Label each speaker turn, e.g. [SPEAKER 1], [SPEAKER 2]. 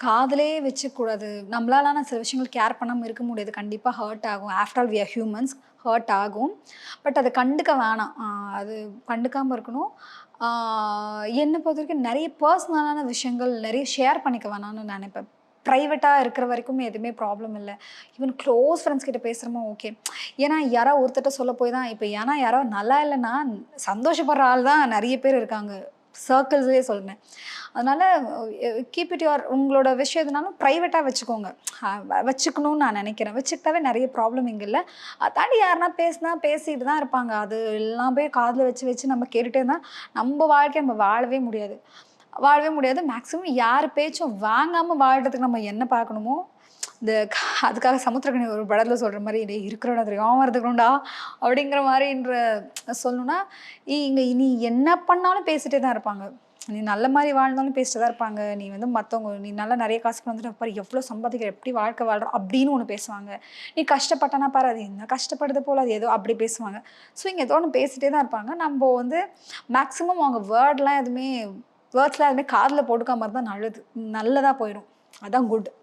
[SPEAKER 1] காதலே வச்சுக்கூடாது. நம்மளால சில விஷயங்கள் கேர் பண்ணாம இருக்க முடியாது. கண்டிப்பா ஹர்ட் ஆகும். After all we are humans. Hurt ஆகும். பட் அத கண்டுக்க வேணாம். அது கண்டுக்காம இருக்கணும். ஆ என்ன பொறுத்தவரைக்கும் நெறைய பர்சனலான விஷயங்கள் நெறைய ஷேர் பண்ணிக்க வேணாம்னு நெனைப்பேன். பிரைவேட்டா இருக்கிற வரைக்கும் எதுவுமே ப்ராப்ளம் இல்ல. ஈவன் க்ளோஸ் ஃப்ரெண்ட்ஸ் கிட்ட பேசுறமோ ஓகே. ஏன்னா யாராவது ஒருத்தர்ட்ட சொல்ல போய் தான் இப்ப ஏன்னா யாராவது நல்லா இல்லன்னா, சந்தோஷப்படுற ஆள் தான் நெறைய பேர் இருக்காங்க. சர்க்கிள்ஸ்லயே சொல்றேன். அதனால கீப் இட் யுவர் உங்களோட விஷயம் எதுனாலும் பிரைவேட்டா வச்சுக்கோங்க. வச்சுக்கணும்னு நான் நெனைக்கிறேன். வச்சுக்கிட்டாவே நெறைய ப்ராப்ளம் இங்க இல்ல. அத தாண்டி யாருனா பேசினா பேசிட்டு தான் இருப்பாங்க. அது எல்லாம் போய் காதுல வச்சு வச்சு நம்ம கேட்டுட்டே இருந்தா, நம்ம வாழ்க்கைய நம்ம வாழவே முடியாது. வாழவே முடியாது. மேக்ஸிமம் யார் பேச்சும் வாங்காம வாழ்றதுக்கு நம்ம என்ன பார்க்கணுமோ, இந்த அதுக்காக சமுத்திரக்கனி ஒரு படத்துல சொல்ற மாரி, "டேய் இருக்கிறவன தெரியாம இருந்துக்கணும்டா" அப்படிங்கிற மாரின்ற சொல்லணும்னா, இங்க நீ என்ன பண்ணாலும் பேசிட்டே தான் இருப்பாங்க. நீ நல்ல மாரி வாழ்ந்தாலும் பேசிட்டு தான் இருப்பாங்க. நீ வந்து மத்தவங்க நீ நல்லா நெறைய காசு கொண்டு வந்துட்ட பாரு, எவ்ளோ சம்பாதிக்கிற, எப்படி வாழ்க்கை வாழ்ற அப்படின்னு ஒண்ணு பேசுவாங்க. நீ கஷ்டப்பட்டனா பாரு, அது என்ன கஷ்டப்படுது போல, அது ஏதோ அப்படி பேசுவாங்க. ஸோ இங்க ஏதோ ஒண்ணு பேசிட்டே தான் இருப்பாங்க. நம்ப வந்து மேக்ஸிமம் அவங்க வேர்ட்ஸ்லாம் எதுவுமே காதுல போட்டுக்காம இருந்தா நல்லது. நல்லதா போயிரும். அதான் குட்.